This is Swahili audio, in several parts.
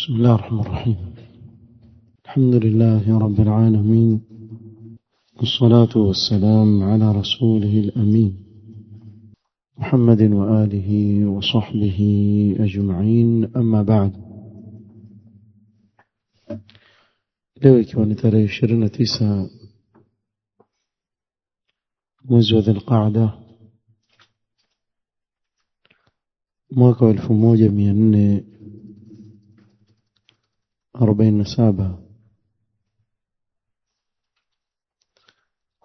بسم الله الرحمن الرحيم. الحمد لله رب العالمين، والصلاة والسلام على رسوله الأمين محمد وآله وصحبه أجمعين، أما بعد. leo ikiwa ni tarehe 29 mwezi wa Dhulqaada mwaka wa 1447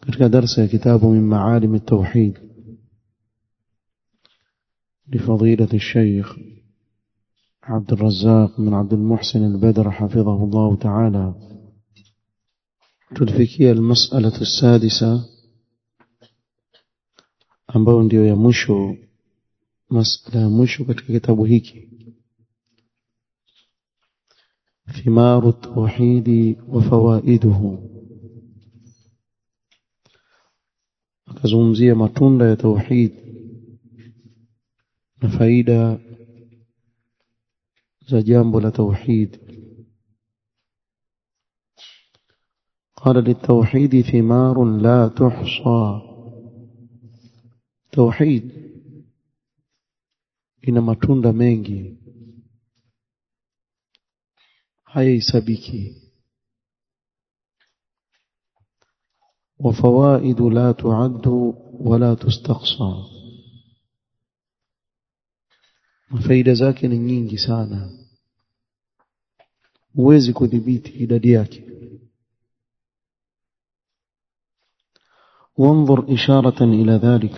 katika darasa ya kitabu min maalim at-tauhid لفضيلة الشيخ عبد الرزاق بن عبد المحسن البدر حفظه الله تعالى. tulifikia المسألة السادسة ambayo ndio ya mwisho, masala ya mwisho katika kitabu hiki, ثمار التوحيد وفوائده. akazungumzia matunda ya tauhid na faida za jambo la tauhid. قال للتوحيد ثمار لا تحصى. توحيد ina matunda mengi hayaisabiki. وفوائد لا تعد ولا تستقصى. faida zake ni nyingi sana, huwezi kudhibiti idadi yake. وانظر إشارة إلى ذلك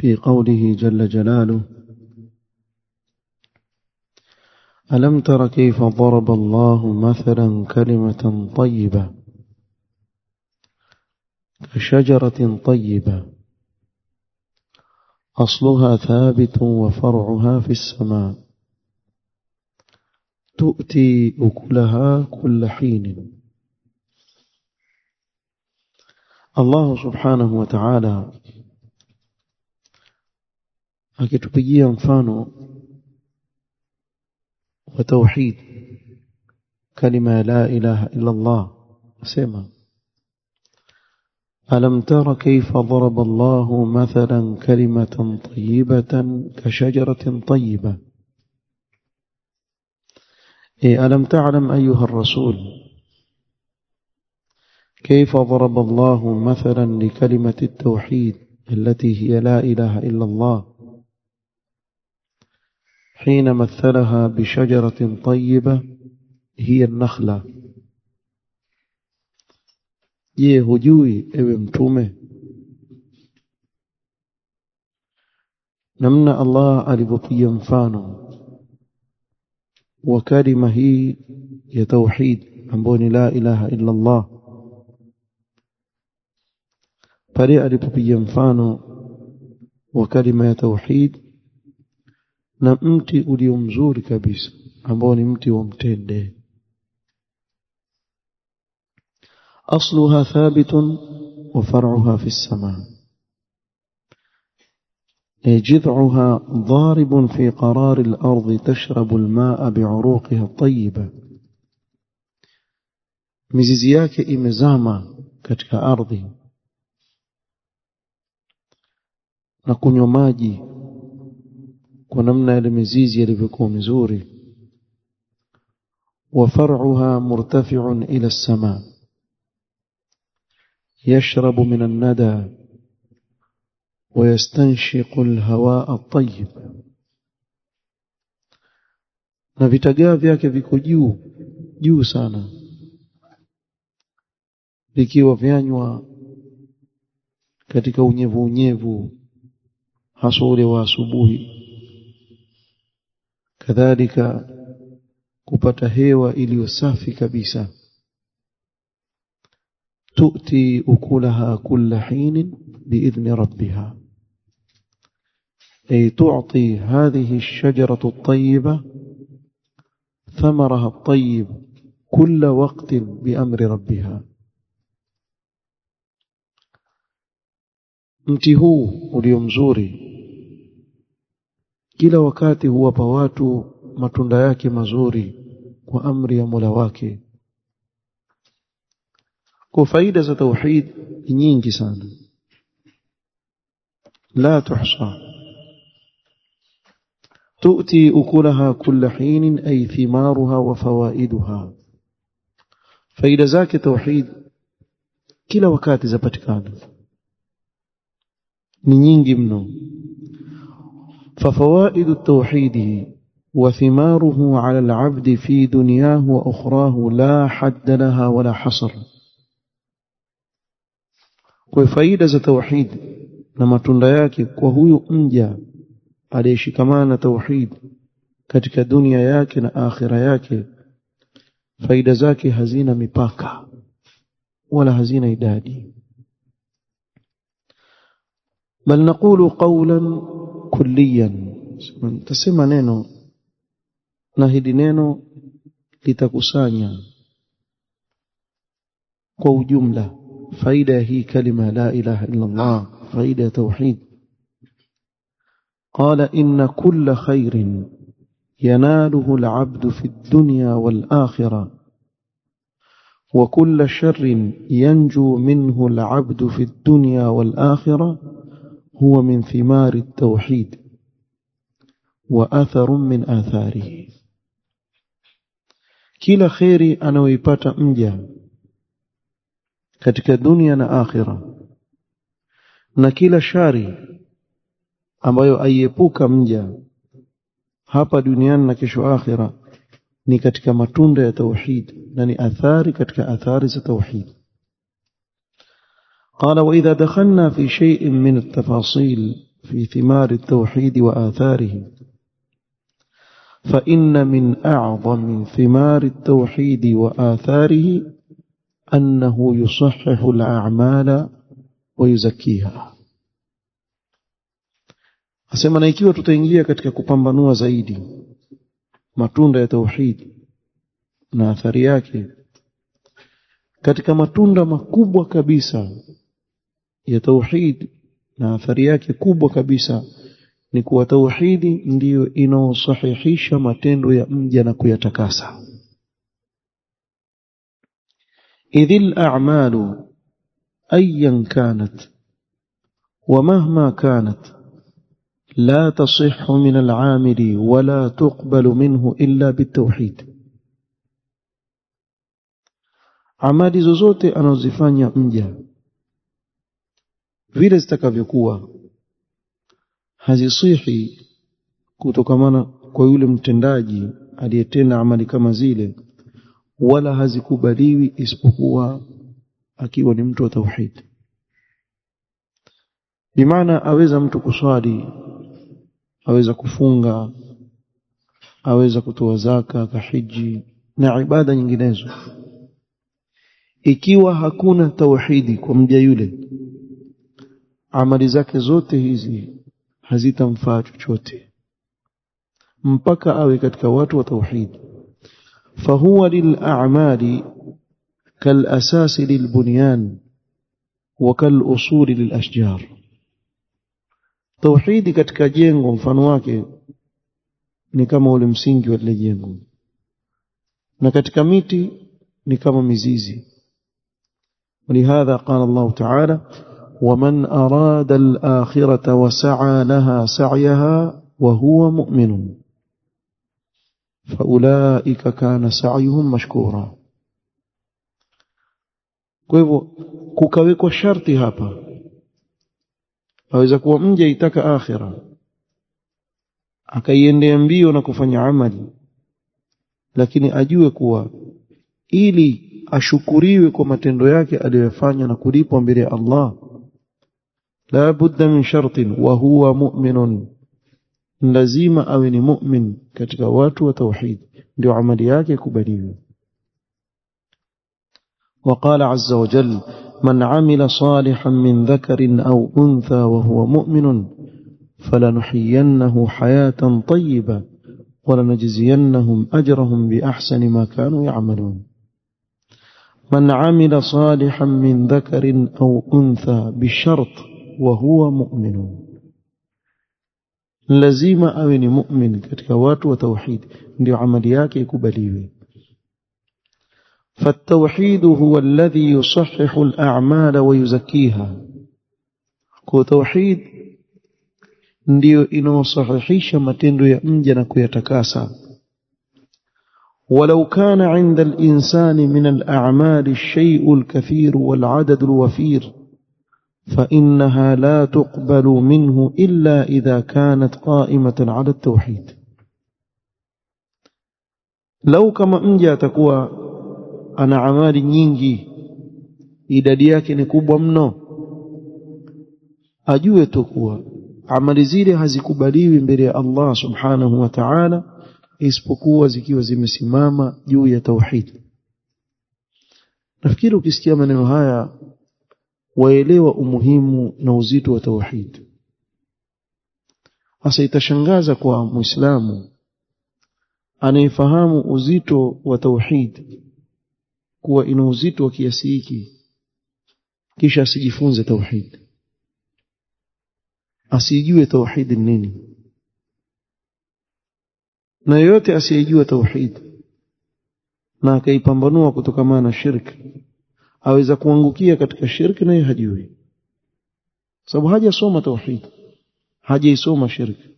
في قوله جل جلاله: ألم تر كيف ضرب الله مثلا كلمة طيبة كشجرة طيبة أصلها ثابت وفرعها في السماء تؤتي أكلها كل حين. الله سبحانه وتعالى akitupigia mfano wa tauhid, kalima la ilaha illa Allah, asema: ألم تر كيف ضرب الله مثلا كلمة طيبة كشجرة طيبة. ألم تعلم أيها الرسول كيف ضرب الله مثلا لكلمة التوحيد التي هي لا إله إلا الله حين مثلها بشجرة طيبة هي النخلة. je, hujui ewe mtume namna Allah alivyopiga mfano wa kalima hii ya tauhid ambayo ni la ilaha illa Allah, pale alipopiga mfano wa kalima ya tauhid na mti ulio mzuri kabisa ambao ni mti wa mtende. أصلها ثابت وفرعها في السماء. جذعها ضارب في قرار الأرض تشرب الماء بعروقها الطيبة. mizizi yake imezama katika ardhi na kunywa maji kwa namna ile mizizi ilivyokuwa mizuri. وفرعها مرتفع إلى السماء يشرب من الندى ويستنشق الهواء الطيب. na vitagaa vyake viko juu sana, vikiwa vyanywa katika unyevu hasa ule wa asubuhi, kadhalika kupata hewa iliyo safi kabisa. تؤتي أكلها كل حين بإذن ربها، أي تعطي هذه الشجرة الطيبة ثمرها الطيب كل وقت بأمر ربها. mti huu ulio mzuri kila wakati huwapa watu matunda yake mazuri kwa amri ya Mola wake. Kwa faida za tauhid nyingi sana, la tuhsa. تؤتي أكلها كل حين أي ثمارها وفوائدها. faida zake tauhid kila wakati zapatikana, ni nyingi mno. ففوائد التوحيد وثماره على العبد في دنياه وأخراه لا حد لها ولا حصر. وفائدة za tauhid na matunda yake kwa huyu mja aliyeshikamana na tauhid katika dunia yake na akhira yake, faida zake hazina mipaka wala hazina idadi. bal naqulu qawlan kulliyan, tasema neno na hili neno litakusanya kwa ujumla faida hii kalima la ilaha illa Allah, faida tauhid. قال إن كل خير يناله العبد في الدنيا والآخرة وكل شر ينجو منه العبد في الدنيا والآخرة هو من ثمار التوحيد وأثر من آثاره. kila khairi anayoipata mja katika dunia na akhira, na kila shari ambayo aiepuka mja hapa duniani na kesho akhira, ni katika matunda ya tauhid na ni athari katika athari za tauhid. قال وإذا دخلنا في شيء من التفاصيل في ثمار التوحيد وآثاره فإن من أعظم ثمار التوحيد وآثاره أنه يصحح الأعمال ويزكيها. Asema na ikiwa tutaingia katika kupambanua zaidi matunda ya tauhid na athari yake, katika matunda makubwa kabisa ya tauhid na athari yake kubwa kabisa ni kuwa tauhidi ndiyo inaosahihisha matendo ya mja na kuyatakasa. idhil a'malu ayyan kanat wa mahma kanat لا تصح من العامل ولا تقبل منه إلا بالتوحيد. amali zozote anazifanya mja vile zitakavyokuwa hazisihi kutokamana kwa yule mtendaji aliyetenda amali kama zile, wala hazikubaliwi isipokuwa akiwa ni mtu wa tauhid. bimaana aweza mtu kuswali, aweza kufunga, aweza kutoa zaka, kahiji na ibada nyinginezo, ikiwa hakuna tauhidi kwa mja yule, amali zake zote hizi hazitamfaa chochote mpaka awe katika watu wa tauhid. fahuwa lil'a'mali kalasasi lilbunyan wa kalusuli lilashjar. tauhidi katika jengo mfano wake ni kama ule msingi wa lile jengo, na katika miti ni kama mizizi. ولهذا قال الله تعالى ومن أراد الآخرة وسعى لها سعيها وهو مؤمن فأولئك كان سعيهم مشكورا. kwa hivyo kukawekwa sharti hapa, aweza kuwa mja itaka akhira akaiendea mbio na kufanya amali, lakini ajue kuwa ili ashukuriwe kwa matendo yake aliyofanya na kulipwa mbele ya Allah, la budda min shartin wa huwa mu'minun, lazima awe ni mu'min katika watu wa tauhid ndio amali yake kubaliwe. وقال عز وجل من عمل صالحا من ذكر أو أنثى وهو مؤمن فلنحيينه حياة طيبة ولنجزينهم أجرهم بأحسن ما كانوا يعملون. من عمل صالحا من ذكر أو أنثى بشرط وهو مؤمن. lazima awe ni mu'min katika watu wa tauhid ndio amali yake ikubaliwe. فالتوحيد هو الذي يصحح الأعمال ويزكيها. kwa tauhid ndio inaosahihisha matendo ya mja na kuyatakasa. ولو كان عند الإنسان من الأعمال الشيء الكثير والعدد الوفير فإنها لا تقبل منه إلا إذا كانت قائمة على التوحيد. لو كما mja atakuwa ana amali nyingi, idadi yake ni kubwa mno, ajue tu kuwa amali zile hazikubaliwi mbele ya Allah subhanahu wa ta'ala isipokuwa zikiwa zimesimama juu ya tauhid. Nafikiri ukisikia maneno haya waelewa umuhimu na uzito wa tauhid. Hasa itashangaza kwa Muislamu anayefahamu uzito wa tauhid kuwa ina uzito wa kiasi hiki kisha asijifunze tauhid, asijue tauhid ni nini. Na yote asiyejua tauhid na akaipambanua kutokana na shirki aweza kuangukia katika shirki na hajui, sababu hajasoma tauhid, hajaisoma shirki.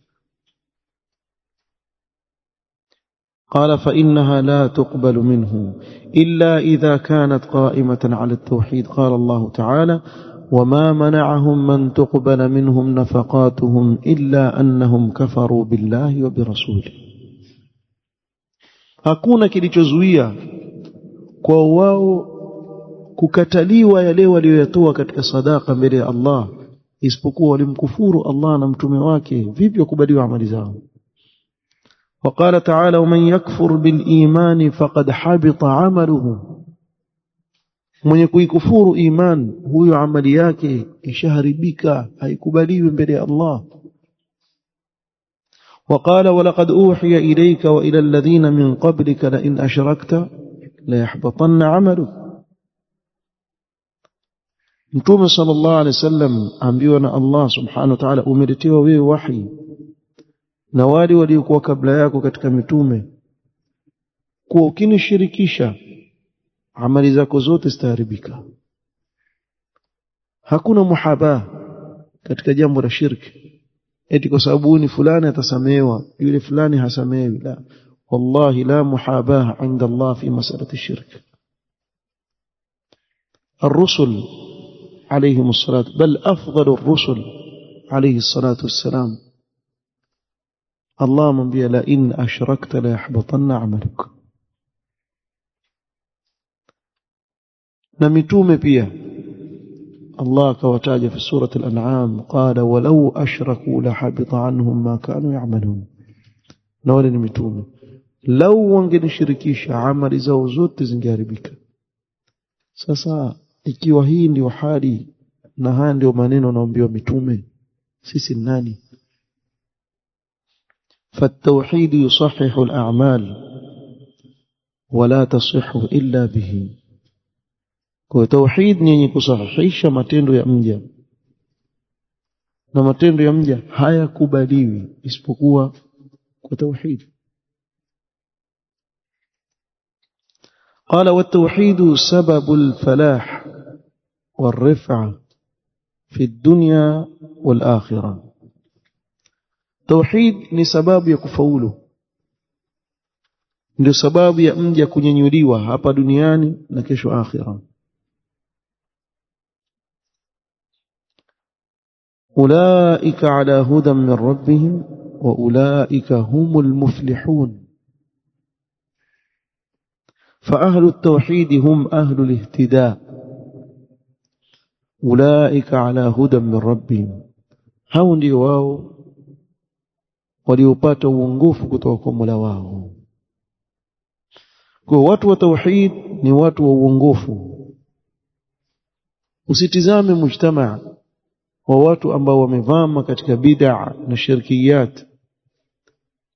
قال فإنها لا تقبل منه إلا إذا كانت قائمة على التوحيد. قال الله تعالى وما منعهم من تقبل منهم نفقاتهم إلا أنهم كفروا بالله وبرسوله. hakuna kilichozuia kwa wao kukataliwa yale walioyatoa katika sadaka mbele ya Allah isipokuwa walimkufuru Allah na mtume wake. Vipi wakubaliwa amali zao? وقال تعالى ومن يكفر بالإيمان فقد حبط عمله. mwenye kuikufuru iman huyo amali yake ishaharibika, haikubaliwi mbele ya Allah. وقال ولقد أوحي إليك وإلى الذين من قبلك لئن أشركت ليحبطن عملك. Mtume sallallahu alaihi wasallam ambiwa na Allah subhanahu wa ta'ala umeletewa wewe wahi na wale waliokuwa kabla yako katika mitume kuwa ukinishirikisha amali zako zote zitaharibika. Hakuna muhabah katika jambo la shirki eti kwa sababu ni fulani atasamehewa yule fulani hasamehewi. La, wallahi la muhabah inda Allah fi mas'alati shirk. الرسل عليهم الصلاة بل أفضل الرسل عليه الصلاة والسلام الله من بي لئن أشركت ليحبطن عملك. نمتوم بيه الله كوتاج في سورة الأنعام قال ولو أشركوا لحبط عنهم ما كانوا يعملون. نولي نمتوم لو وانجن شركيش عمل زوزوت zingeharibika. Sasa ikiwa hii ndio hali na haya ndio maneno naambiwa mitume, sisi nani? فالتوحيد يصحح الأعمال ولا تصح إلا به. kwa tauhid ni yenye kusahihisha matendo ya mja na matendo ya mja hayakubaliwi isipokuwa kwa tauhid. قال والتوحيد سبب الفلاح والرفعة في الدنيا والآخرة. توحيد ni sababu ya kufaulu, ndio sababu ya mja kunyanyuliwa hapa duniani na kesho akhira. أولئك على هدى من ربهم وأولئك هم المفلحون. فأهل التوحيد هم أهل الاهتداء. أولئك على هدى من ربهم hao ndio wao waliopata uongofu kutoka kwa Mola wao. Kwa watu wa tauhid ni watu wa uongofu. Usitizame mujtamaa wa watu ambao wamevama katika bid'a na shirkiyat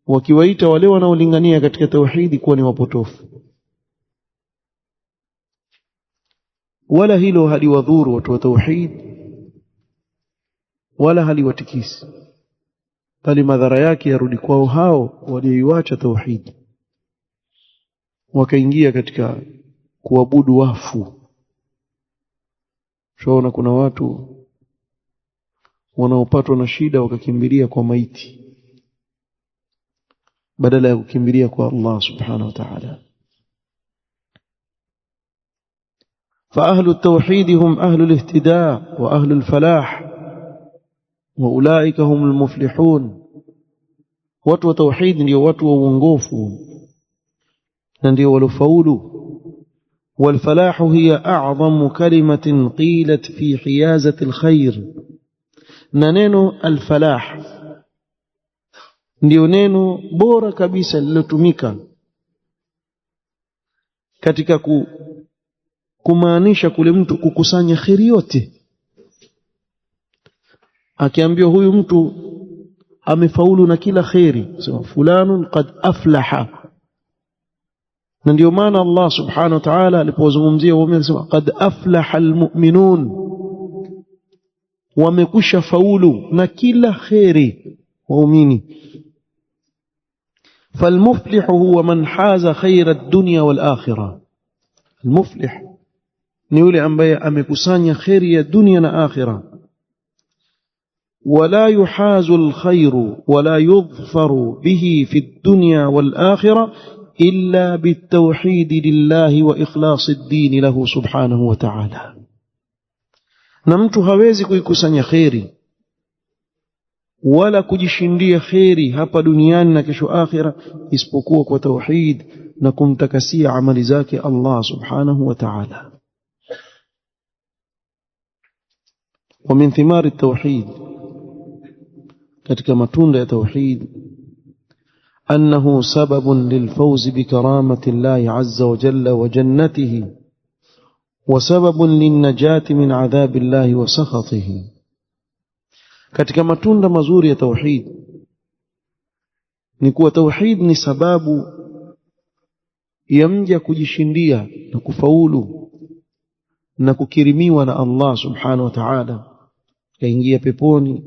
wakiwaita wale wanaolingania katika tauhidi kuwa ni wapotofu. Wala hilo haliwadhuru watu wa tauhid wala haliwatikisi. bali madhara yake yarudi kwao hao walioiacha tauhid, wakaingia katika kuabudu wafu. Shaona kuna watu wanaopatwa na shida wakakimbilia kwa maiti badala ya kukimbilia kwa Allah subhanahu wa ta'ala. فأهل التوحيد هم أهل الاهتداء وأهل الفلاح وأولئك هم المفلحون. watu wa tauhid ndio watu wa uongofu na ndio walofaulu. والفلاح هي أعظم كلمة قيلت في حيازة الخير. na neno al-falah ndio neno bora kabisa lilotumika katika kumaanisha kule mtu kukusanya kheri yote. Akiambiwa huyu mtu amefaulu na kila kheri, sema fulanun qad aflaha. na ndio maana Allah subhanahu wa ta'ala alipozungumzia waumini alisema qad aflaha almu'minun, wamekwisha faulu na kila kheri waumini. فالمفلح هو من حاز خير الدنيا والآخرة. المفلح ni yule ambaye amekusanya kheri ya dunia na akhira. ولا يحاز الخير ولا يظفر به في الدنيا والآخرة إلا بالتوحيد لله وإخلاص الدين له سبحانه وتعالى. na mtu hawezi kuikusanya kheri wala kujishindia kheri hapa duniani na kesho akhira isipokuwa kwa tauhid na kumtakasia amali zake Allah subhanahu wa ta'ala. ومن ثمار التوحيد katika matunda ya tauhid أنه سبب للفوز بكرامة الله عز وجل وجنته وسبب للنجاة من عذاب الله وسخطه. katika matunda mazuri ya tauhid ni kuwa tauhid ni sababu ya mja kujishindia na kufaulu na kukirimiwa na Allah subhanahu wa ta'ala, kaingia peponi,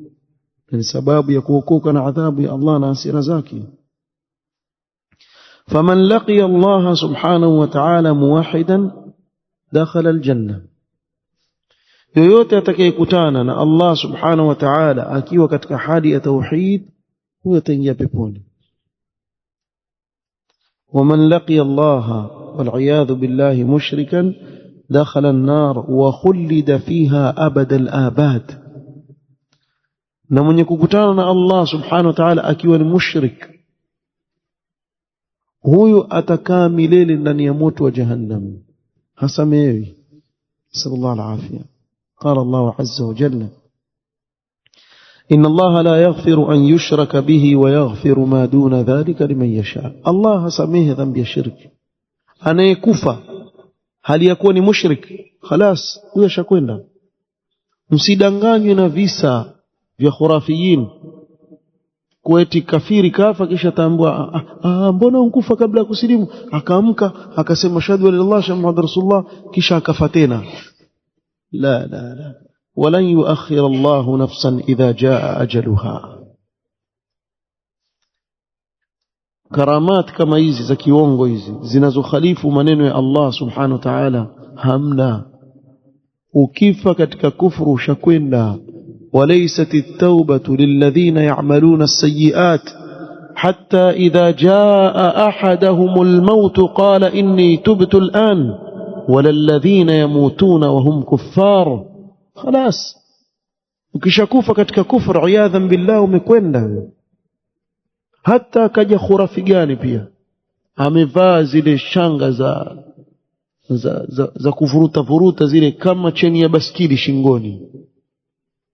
ni sababu ya kuokoka na adhabu ya Allah na hasira zake. فمن لقي الله سبحانه وتعالى موحدا دخل الجنة. yoyote atakayekutana na Allah subhanahu wa ta'ala akiwa katika hali ya tauhid, huyo ataingia peponi. ومن لقي الله والعياذ بالله مشركا دخل النار وخلد فيها أبد الآباد. na mwenye kukutana na Allah subhanahu wa ta'ala akiwa ni mushrik, huyo atakaa milele ndani ya moto wa jahannam, hasamewi. sallallahu alaihi. قال الله عز وجل إن الله لا يغفر أن يشرك به ويغفر ما دون ذلك لمن يشاء. الله سميه ذنب الشرك. أنا يكفى هل يكون مشرك خلاص huyo shakwenda. msidanganywe na visa vya khurafiyin kueti kafiri kafa kisha tambua mbona unkufa kabla ya kusilimu, akaamka akasema shahadu la ilaha illallah muhammadur rasulullah kisha akafa tena. لا لا لا ولن يؤخر الله نفسا إذا جاء أجلها. كرامات كما hizi za kiongo hizi zinazokhalifu maneno ya Allah subhanahu wa ta'ala hamna. ukifa katika kufuru ushakwenda. وليست التوبة للذين يعملون السيئات حتى إذا جاء أحدهم الموت قال إني تبت الآن وللذين يموتون وهم كفار. خلاص ukishakufa katika kufur iyadhan billah umekwenda. hata kaja khurafi gani pia amevaa zile shanga za kuvuruta vuruta zile kama cheni ya baskili shingoni,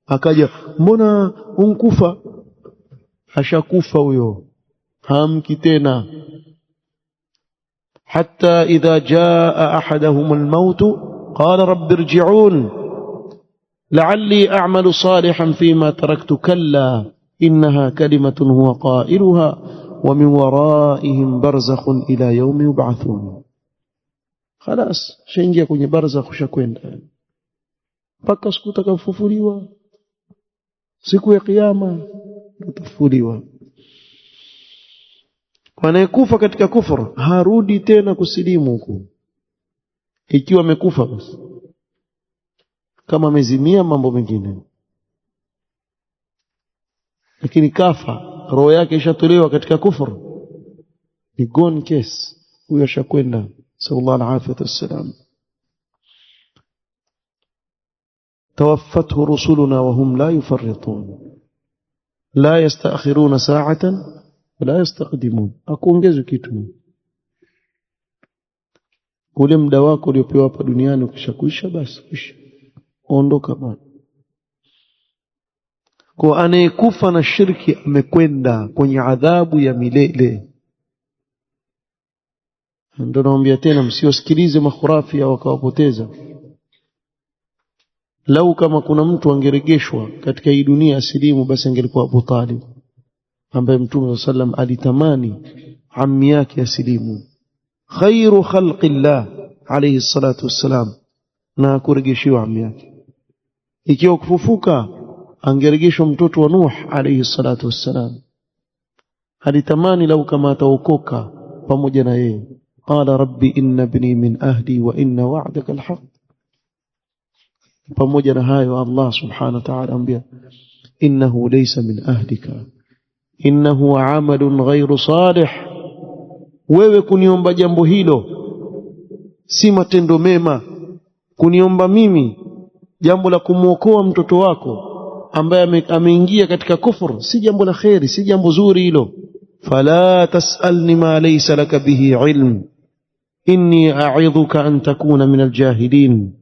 akaja mbona unkufa, hashakufa huyo, hamki tena. حتى إذا جاء أحدهم الموت قال رب ارجعون لعلي أعمل صالحا فيما تركت كلا إنها كلمة هو قائلها ومن ورائهم برزخ إلى يوم يبعثون. خلاص شنجي kwenye barzakh ushakwenda mpaka siku utakapofufuliwa siku ya kiyama. atafuliwa. Anayekufa katika kufuru harudi tena kusilimu huko, ikiwa amekufa basi. Kama amezimia mambo mengine, lakini kafa roho yake ishatolewa katika kufuru, ni gone case, huyo ashakwenda. Sallallahu alaihi wasallam, توفته رسلنا وهم لا يفرطون لا يستأخرون ساعة ولا يستقدمون. akuongezwe kitu. Ule muda wako uliopewa hapa duniani ukishakuisha basi kisha ondoka bwana. Kwa anayekufa na shirki amekwenda kwenye adhabu ya milele. Ndio naambia tena, msiosikilize makhurafi wakawapoteza. Lau kama kuna mtu angeregeshwa katika hii dunia asilimu, basi angelikuwa Abu Talib, ambaye Mtume sallam alitamani ammi yake asilimu, khairu khalqillah alayhi salatu wassalam, na kuregeshiwa ammi yake. Ikiwa kufufuka angeregeshwa mtoto wa Nuh alayhi salatu wassalam. Alitamani lau kama ataokoka pamoja na yeye. Qala rabbi inna ibni min ahli wa inna wa'daka alhaq. Pamoja na hayo Allah subhanahu wa ta'ala ambia innahu laysa min ahlika innahu amalun ghayru salih. Wewe kuniomba jambo hilo si matendo mema. Kuniomba mimi jambo la kumuokoa mtoto wako ambaye ameingia katika kufuru si jambo la khairi, si jambo zuri hilo. Fala tasalni ma laysa laka bihi ilm inni a'idhuka an takuna min aljahilin.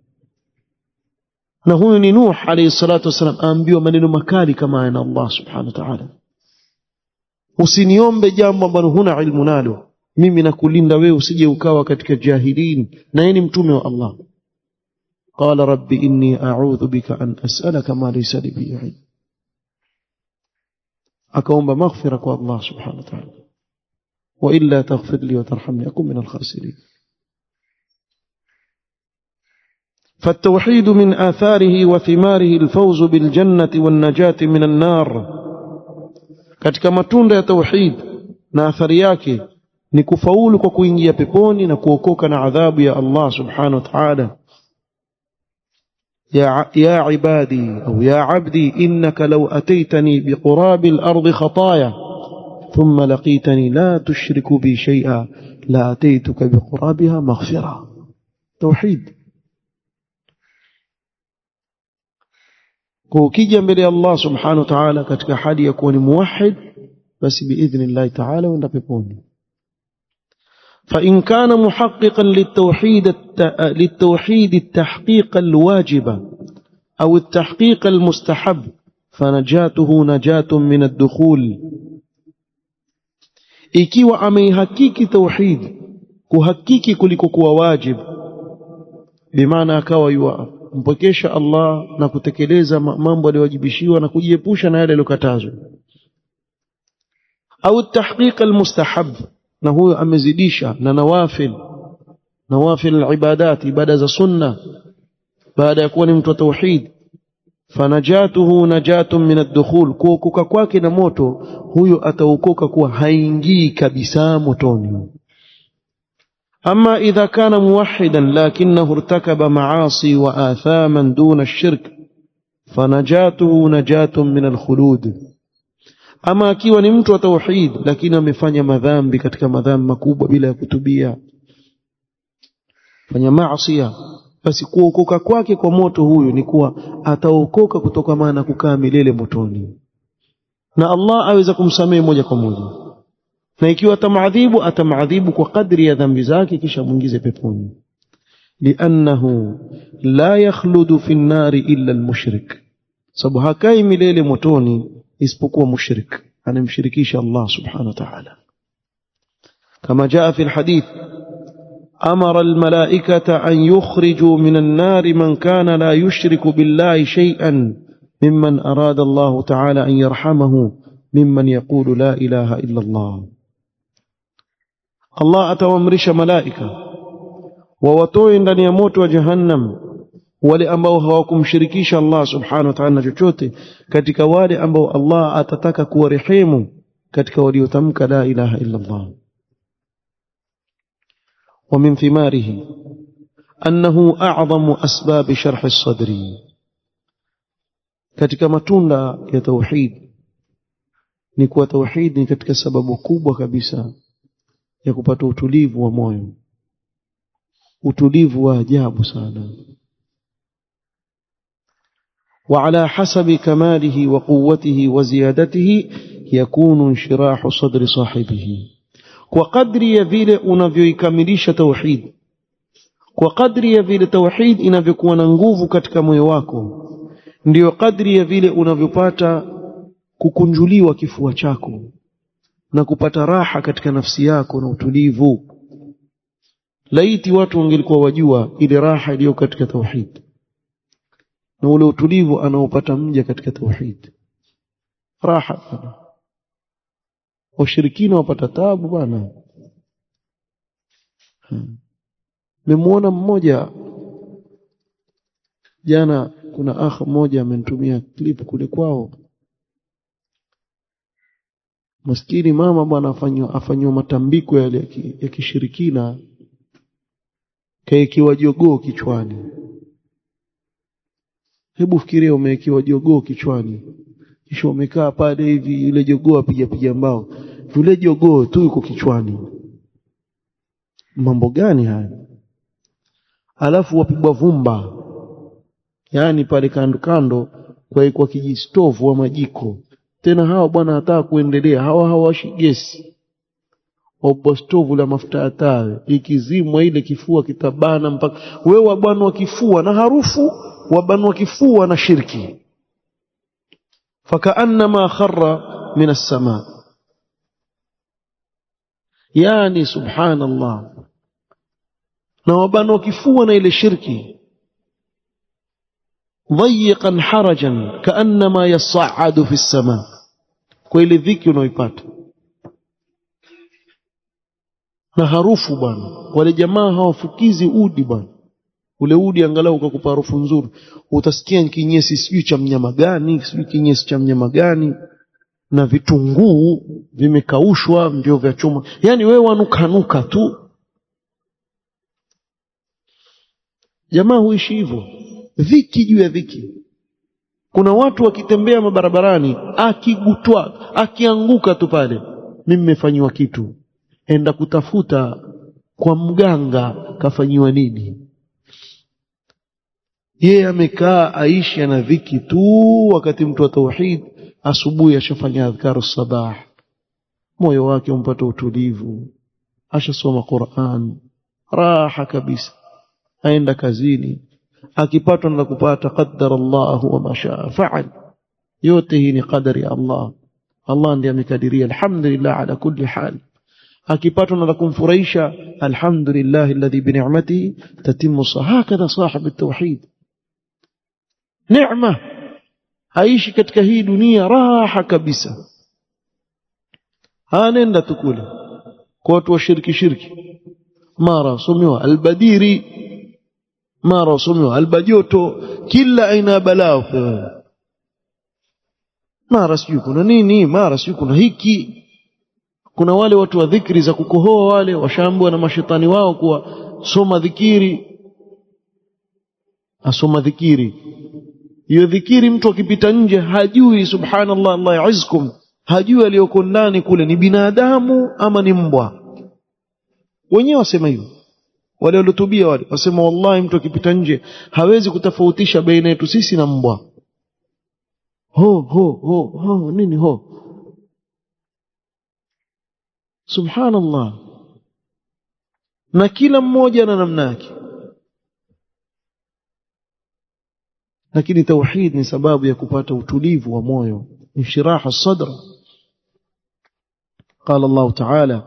Na huyu ni Nuh alayhi salatu wasalam, aambiwa maneno makali kama haya na Allah subhanahu wa ta'ala. Usiniombe jambo ambalo huna ilmu nalo, mimi nakulinda wewe usije ukawa katika jahilin. Na yeye ni mtume wa Allah. Qala rabbi inni a'udhu bika an as'alaka ma laysa li bihi ilm. Akaomba maghfira kwa Allah subhanahu wa ta'ala, wa illa taghfir li wa tarhamni akun min al-khasirin. فالتوحيد من آثاره وثماره الفوز بالجنة والنجاة من النار. katika matunda ya tauhid na athari yake ni kufaulu kwa kuingia peponi na kuokoka na adhabu ya Allah subhanahu wa ta'ala. ya ibadi au ya abdi innaka law ataitani biqurabi al-ardi khataaya thumma laqitani la tushriku bi shay'a la ataituka biqurabiha maghfira. Tauhid. Kwa ukija mbele ya Allah subhanahu wa ta'ala katika hali ya kuwa ni muwahhid, basi biidhnillah ta'ala wenda peponi. Fa in kana muhaqqiqan للتوحيد التحقيق الواجب أو التحقيق المستحب فنجاته نجاة من الدخول. ikiwa ameihakiki tauhid kuhakiki kuliko kuwa wajib, bimaana akawa mpokesha Allah na kutekeleza mambo aliyowajibishiwa na kujiepusha na yale yaliyokatazwa, au tahqiq almustahab, na huyo amezidisha na nawafil alibadat, ibada za sunna, baada ya kuwa ni mtu wa tauhid, fanajatuhu najatun min ad-dukhul, kuokoka kwake na moto huyo ataokoka kuwa haingii kabisa motoni. أما إذا كان موحدا لكنه ارتكب معاصي وآثاما دون الشرك فنجاته نجاة من الخلود. أما akiwa ni mtu wa tauhid lakini amefanya madhambi katika madhambi makubwa bila kutubia, fanya maasi, basi kuokoka kwake kwa moto huyu ni kuwa ataokoka kutokana na kukaa milele motoni, na Allah aweza kumsamehe moja kwa moja. Na ikiwa atamadhibu kwa kadri ya dhambi zake kisha muingize peponi. Liannahu la yakhludu fi an-nari illa al-mushrik, sababu hakai milele motoni isipokuwa mushrik, anamshirikisha Allah subhanahu wa ta'ala. Kama jaa fi al-hadith amara al-malaikata an yukhriju min an-nari man kana la yushriku billahi shay'an mimman arada Allah ta'ala an yarhamahu mimman yaqulu la ilaha illa Allah. Allah atawaamrisha malaika wawatoe ndani ya moto wa jahannam wale ambao hawakumshirikisha Allah subhanahu wa ta'ala chochote, katika wale ambao Allah atataka kuwarehemu katika waliotamka la ilaha illa Allah. Wa min thimarihi annahu a'zamu asbab sharh as-sadri, katika matunda ya tauhid ni kuwa tauhid ni katika sababu kubwa kabisa ya kupata utulivu wa moyo, utulivu wa ajabu sana. وعلى حسب كماله وقوته وزيادته يكون انشراح صدر صاحبه، وقدر يفيل unavyoikamilisha tauhid, kwa kadri ya vile tauhid inavyokuwa na nguvu katika moyo wako, ndio kadri ya vile unavyopata kukunjuliwa kifua chako na kupata raha katika nafsi yako na utulivu. Laiti watu wangelikuwa wajua ile raha iliyo katika tauhid na ule utulivu anaopata mja katika tauhid. Raha bana, washirikina wapata taabu bana. Nimemuona mmoja jana, kuna akha mmoja amenitumia clip kule kwao. Maskini mama bwana afanywa matambiko yale ya kishirikina, kaekiwa jogoo kichwani. Hebu fikiria umeekiwa jogoo kichwani, kisha umekaa pale hivi, yule jogoo apiga mbao, yule jogoo tu yuko kichwani. Mambo gani haya? Alafu wapigwa vumba, yani pale kando kando kwa kijistovu wa majiko. Tena hawa bwana hataka kuendelea, hawa hawashi gesi, wapo stovu la mafuta ya taa, ikizimwa ile kifua kitabana mpaka wewe bwana wa kifua na harufu, wabanwa kifua na shirki. Fakaannama kharra min as-samaa, yani subhanallah, na wabanwa kifua na ile shirki. ضيقا حرجا كأنما يصعد في السماء, kwa ile dhiki unaoipata na harufu bwana. Wale jamaa hawafukizi udi bwana, ule udi angalau ukakupa harufu nzuri, utasikia kinyesi sijui cha mnyama gani, sijui kinyesi cha mnyama gani, na vitunguu vimekaushwa ndio vya chuma, yani wewe wanukanuka tu. Jamaa huishi hivyo, dhiki juu ya dhiki. Kuna watu wakitembea mabarabarani, akigutwa akianguka tu pale, mimi nimefanywa kitu, enda kutafuta kwa mganga kafanyiwa nini. Yeye amekaa aishi ana dhiki tu, wakati mtu wa tauhid asubuhi ashafanya adhkaru sabah, moyo wake umpata utulivu, ashasoma Qur'an, raha kabisa, aenda kazini, akipatwa na kupata qaddara Allah wa ma shaa fa'al. Yote hii ni qadari ya Allah, Allah ndiye amekadiria. Alhamdulillah ala kulli hal. akipatwa na kumfurahisha, alhamdulillah alladhi bi ni'matihi tatimmu hakadha sahib at-tauhid. Neema, aishi katika hii dunia raha kabisa. Anenda tukule kwa watu wa shirki, mara somiwa albadiri, mara somiwa albajoto, kila aina balao, mara sijui kuna nini, mara sijui kuna hiki. Kuna wale watu wa dhikri za kukohoa, wale washambwa na mashetani wao kuwa soma dhikiri, asoma dhikiri. Hiyo dhikiri mtu akipita nje hajui, subhanallah, Allah yaizkum, hajui aliyoko ndani kule ni binadamu ama ni mbwa. Wenyewe wasema hivyo, wale waliotubia wale wasema wallahi mtu akipita nje hawezi kutofautisha baina yetu sisi na mbwa. Ho nini ho, subhanallah. Na kila mmoja na namna yake, lakini tauhid ni sababu ya kupata utulivu wa moyo, inshirah as-sadr. قال الله تعالى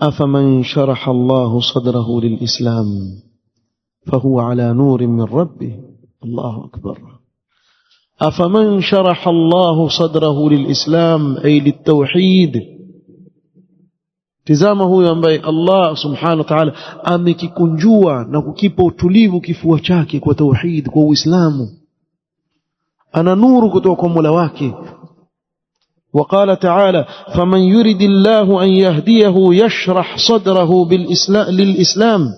أفمن شرح الله صدره للإسلام فهو على نور من ربه. الله أكبر. أفمن شرح الله صدره للإسلام أي للتوحيد Tizama huyo ambaye Allah subhanahu wa ta'ala amekikunjua na kukipa utulivu kifua chake kwa tauhid, kwa Uislamu, ana nuru kutoka kwa Mola wake. وقال تعالى فمن يريد الله أن يهديه يشرح صدره للإسلام.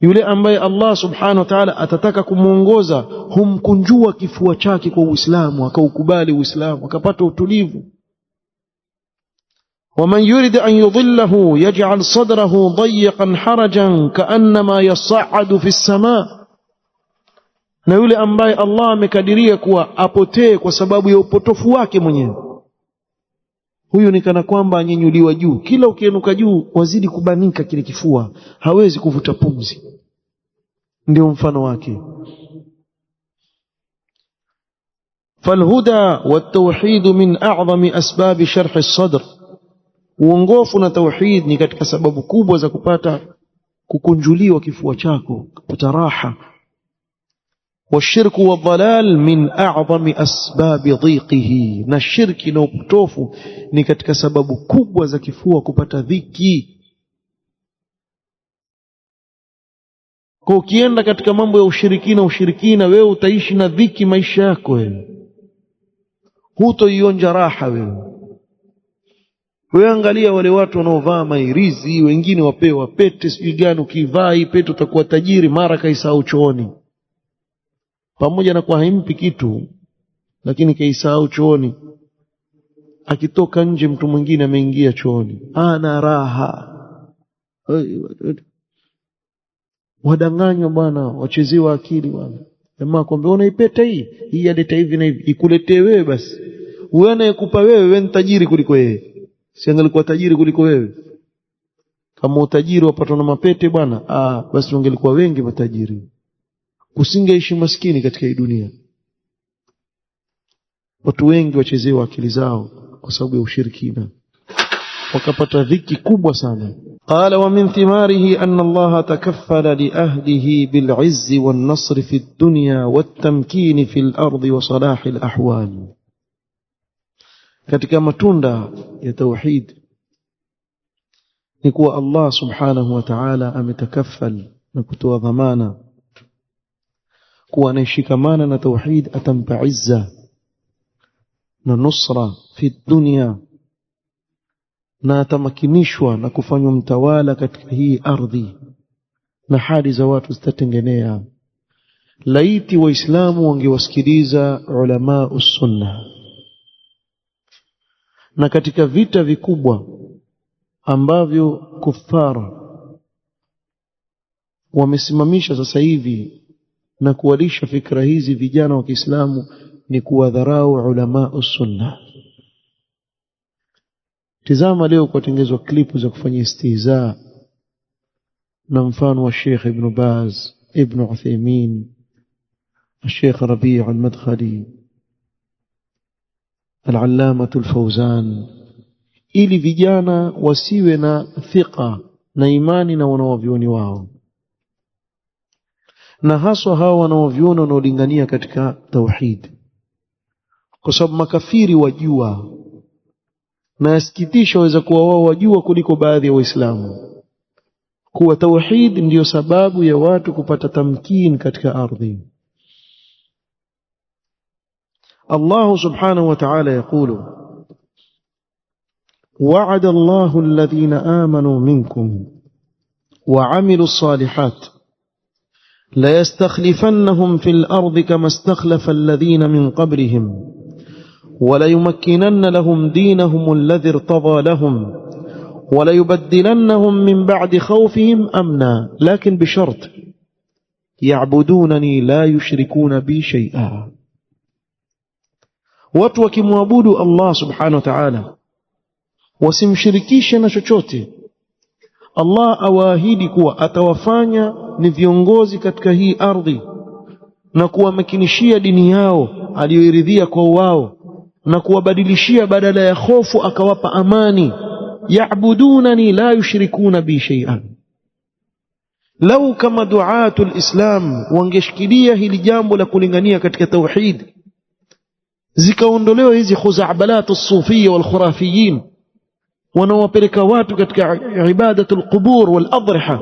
yule ambaye Allah subhanahu wa ta'ala atataka kumuongoza humkunjua kifua chake kwa Uislamu, akaukubali Uislamu, akapata utulivu. ومن يريد أن يضله يجعل صدره ضيقا حرجا كأنما يصعد في السماء. na yule ambaye Allah amekadiria kuwa apotee kwa sababu ya upotofu wake mwenyewe, huyu ni kana kwamba anyenyuliwa juu. Kila ukienuka juu wazidi kubanika kile kifua, hawezi kuvuta pumzi. ndio mfano wake. فالهدى والتوحيد من أعظم أسباب شرح الصدر. uongofu na tauhid ni katika sababu kubwa za kupata kukunjuliwa kifua chako, kupata raha. والشرك والضلال من أعظم أسباب ضيقه. na shirki na upotofu ni katika sababu kubwa za kifua kupata dhiki. Kwa ukienda katika mambo ya ushirikina wewe utaishi na dhiki maisha yako wewe, hutoionja raha wewe. Wewe angalia wale watu wanaovaa mairizi, wengine wapewa pete sijui gani, ukivaa hii pete utakuwa tajiri, mara kaisahau chooni. Pamoja na kwa haimpi kitu, lakini kaisahau chooni. Akitoka nje mtu mwingine ameingia chooni, ana raha. Wadanganywa bwana, wachezewa akili bwana. Jamaa kwambia una ipete hii yaleta hivi na hivi, ikuletee wewe basi. Wewe anayekupa wewe ni tajiri kuliko yeye. Si angelikuwa tajiri kuliko wewe? Kama utajiri wapatwa na mapete bwana, basi ungelikuwa wengi matajiri. Usingeishi maskini katika hii dunia. Watu wengi wachezewa akili zao kwa sababu ya ushirikina, wakapata dhiki kubwa sana. قال ومن ثماره أن الله تكفل لأهله بالعز والنصر في الدنيا والتمكين في الأرض وصلاح الأحوال. katika matunda ya tauhid ni kuwa Allah subhanahu wa ta'ala ametakaffal na kutoa dhamana kuwa anayeshikamana na tauhid atampa izza na nusra fi dunya, na atamakinishwa na kufanywa mtawala katika hii ardhi, na hali za watu zitatengenea. Laiti waislamu wangewasikiliza ulama usunna. Na katika vita vikubwa ambavyo kufara wamesimamisha sasa hivi na kuwalisha fikra hizi vijana wa Kiislamu ni kuwadharau ulama usunna. Tizama leo kutengenezwa klipu za kufanya istihza na mfano wa Sheikh Ibn Baz, Ibn Uthaymeen, Sheikh Rabi' al-Madkhali, Al-Allamah al-Fawzan, ili vijana wasiwe na thika na imani na wanaovioni wao, na haswa hao wanaoviona wanaolingania katika tauhid. Kwa sababu makafiri wajua, na yasikitisha waweza kuwa wao wajua kuliko baadhi ya Waislamu kuwa tauhid ndiyo sababu ya watu kupata tamkin katika ardhi. Allah subhanahu wa ta'ala yaqulu وعد الله الذين آمنوا منكم وعملوا الصالحات ليستخلفنهم في الأرض كما استخلف الذين من قبلهم وليمكنن لهم دينهم الذي ارتضى لهم وليبدلنهم من بعد خوفهم أمنا لكن بشرط يعبدونني لا يشركون بي شيئا. watu wakimwabudu Allah subhanahu wa ta'ala wasimshirikishe na chochote, Allah awaahidi kuwa atawafanya ni viongozi katika hii ardhi na kuwamakinishia dini yao aliyoiridhia kwa wao, na kuwabadilishia badala ya hofu akawapa amani. Ya'budunani la yushrikuna bi shay'an. Lau kama duatul Islam wangeshikilia hili jambo la kulingania katika tauhid, zikaondolewa hizi khuza'balat as-sufiyya wal khurafiyin, wanaowapeleka watu katika ibadatul qubur wal adriha,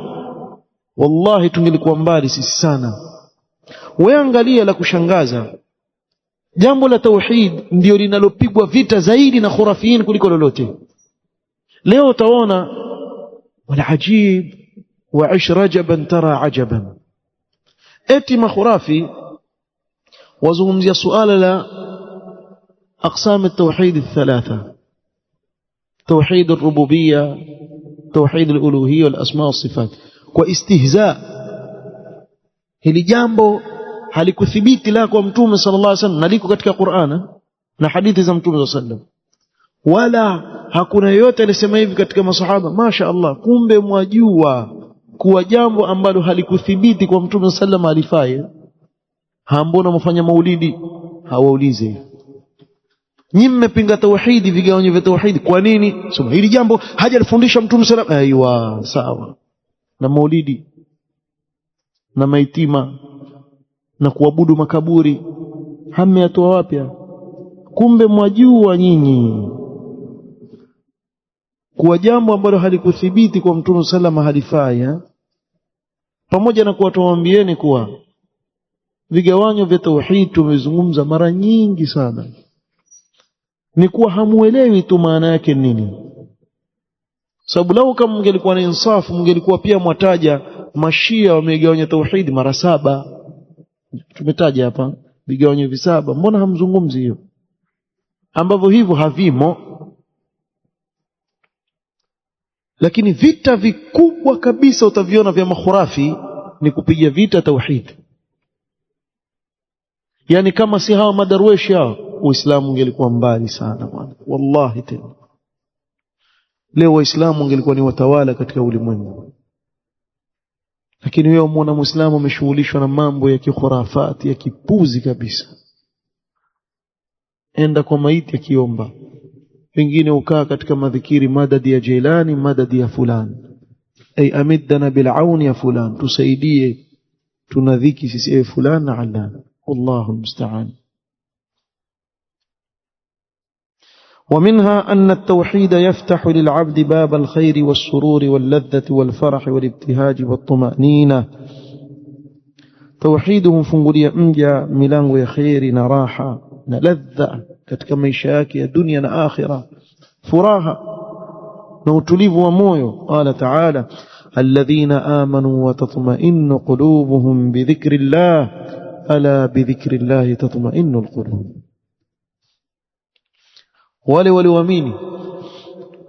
wallahi tungelikuwa mbali sisi sana. Wewe angalia, la kushangaza, jambo la tauhid ndio linalopigwa vita zaidi na khurafiin kuliko lolote. Leo utaona wala ajib wa ish rajaban tara ajaban, eti makhurafi wazungumzia suala la aqsam at-tauhid الثلاثه: توحيد الربوبيه، توحيد الالوهيه والاسماء والصفات، واستهزاء. hili jambo halikuthibiti la kwa mtume sallallahu alaihi wasallam, na liko katika Qur'an na hadithi za mtume sallallahu alaihi wasallam, wala hakuna yoyote alisema hivi katika masahaba. Masha Allah, kumbe mwajua kuwa jambo ambalo halikuthibiti kwa mtume sallallahu alaihi wasallam alifai. Mbona mfanya maulidi? Hawaulize. Nyinyi mmepinga tauhidi, vigawanyo vya tauhidi. Kwa nini? Sema hili jambo hajalifundisha mtume sallallahu alaihi wasallam. Aiwa, sawa. Na maulidi na maitima na kuabudu makaburi hammeatoa wapi? Kumbe mwajua nyinyi kuwa jambo ambalo halikuthibiti kwa mtume sallallahu alaihi wasallam halifai, pamoja na kuwa tuwaambieni kuwa vigawanyo vya tauhid tumezungumza mara nyingi sana, ni kuwa hamuelewi tu maana yake nini. Sababu lau kama mngelikuwa na insafu, mngelikuwa pia mwataja mashia wamegawanya tauhid mara 7. Tumetaja hapa vigawanyo visaba. Mbona hamzungumzi hiyo, ambavyo hivyo havimo? Lakini vita vikubwa kabisa utaviona vya makhurafi ni kupiga vita tauhid. Yani kama si hawa madarweshi hao, Uislamu ungelikuwa mbali sana bwana, wallahi. Tena leo Waislamu ungelikuwa ni watawala katika ulimwengu. Lakini wewe muona Muislamu ameshughulishwa na mambo ya kikhurafati, ya kipuzi kabisa. Enda kwa maiti akiomba, pengine ukaa katika madhikiri, madadi ya Jilani, madadi ya fulani, ay amiddana bil auni ya fulani, tusaidie tunadhiki sisi fulani na alana. والله المستعان. ومنها أن التوحيد يفتح للعبد باب الخير والسرور واللذة والفرح والابتهاج والطمأنينة. توحيده فنقولي أمجا ملانغو يا خير نراحة نلذة katika maisha yake ya dunia na akhira, furaha na utulivu wa moyo. Qala ta'ala: alladhina amanu wa tatma'innu qulubuhum bi dhikrillah ala bi dhikrillah tatma'innu alqulub. Wale walioamini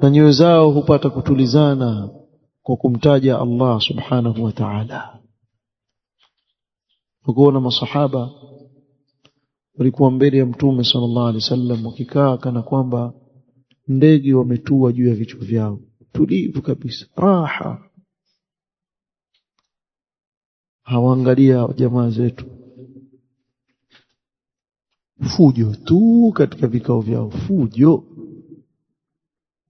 na nyoyo zao hupata kutulizana kwa kumtaja Allah subhanahu wa ta'ala. Ukiona masahaba walikuwa mbele ya mtume sallallahu alaihi wasallam wakikaa kana kwamba ndege wametua juu ya vichwa vyao, tulivu kabisa, raha. Hawaangalia jamaa zetu, fujo tu katika vikao vyao, fujo.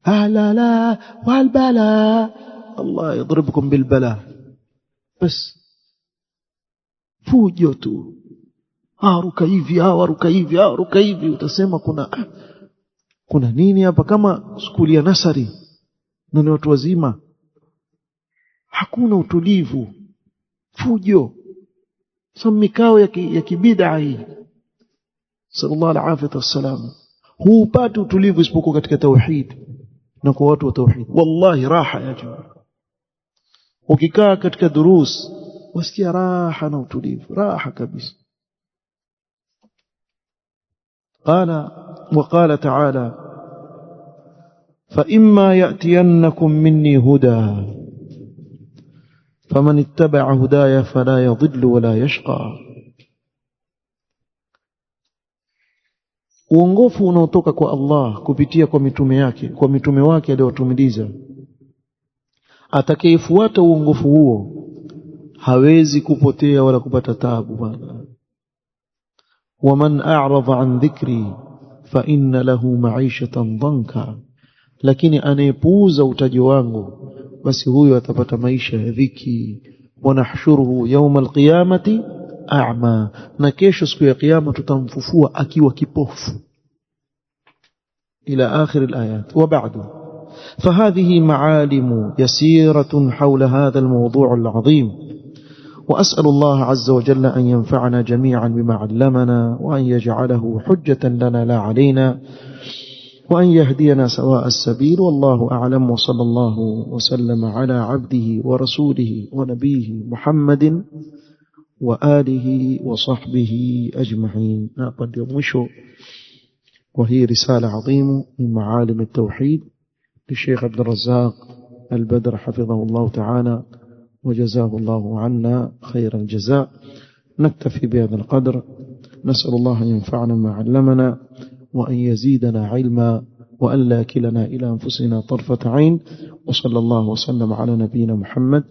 La wal bala, Allah yadribukum bil bala, bas fujo tu. Ruka hivi, ruka hivi, ruka hivi. Utasema kuna nini hapa? Kama skuli ya nasari na ni watu wazima. Hakuna utulivu, fujo, samikao ya kibid'a hii. Sallallahu alaihi wasallam. Hupati utulivu isipokuwa katika tauhid na kwa watu wa tauhid. Wallahi raha ya jamaa. Ukikaa katika durus wasikia raha na utulivu, raha kabisa. وقال تعالى: فإما يأتينكم مني هدى فمن اتبع هدايا فلا يضل ولا يشقى. Uongofu unaotoka kwa Allah kupitia kwa mitume yake, kwa mitume wake aliowatumiliza, atakayefuata uongofu huo hawezi kupotea wala kupata taabu bwana. ومن أعرض عن ذكري فإن له معيشة ضنكا. lakini anayepuuza utaji wangu basi huyo atapata maisha ya dhiki. Wanahshuruhu yawma alqiyamati a'ma, na kesho siku ya kiyama tutamfufua akiwa kipofu. Ila akhir alayat. Wa ba'du, فهذه معالم يسيرة حول هذا الموضوع العظيم، وأسأل الله عز وجل أن ينفعنا جميعا بما علمنا، وأن يجعله حجة لنا لا علينا، وأن يهدينا سواء السبيل. والله أعلم، وصلى الله وسلم على عبده ورسوله ونبيه محمد وآله وصحبه أجمعين. قد يمشوا، وهي رسالة عظيمة من معالم التوحيد للشيخ عبد الرزاق البدر حفظه الله تعالى وجزاه الله عنا خير الجزاء. نكتفي بهذا القدر، نسأل الله أن ينفعنا ما علمنا، وأن يزيدنا علما، وأن لا كلنا إلى أنفسنا طرفة عين. وصلى الله وسلم على نبينا محمد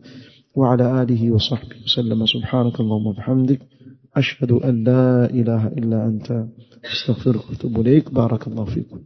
وعلى آله وصحبه وسلم. سبحانك اللهم وبحمدك، أشهد أن لا إله إلا أنت، أستغفرك وأتوب إليك. بارك الله فيكم.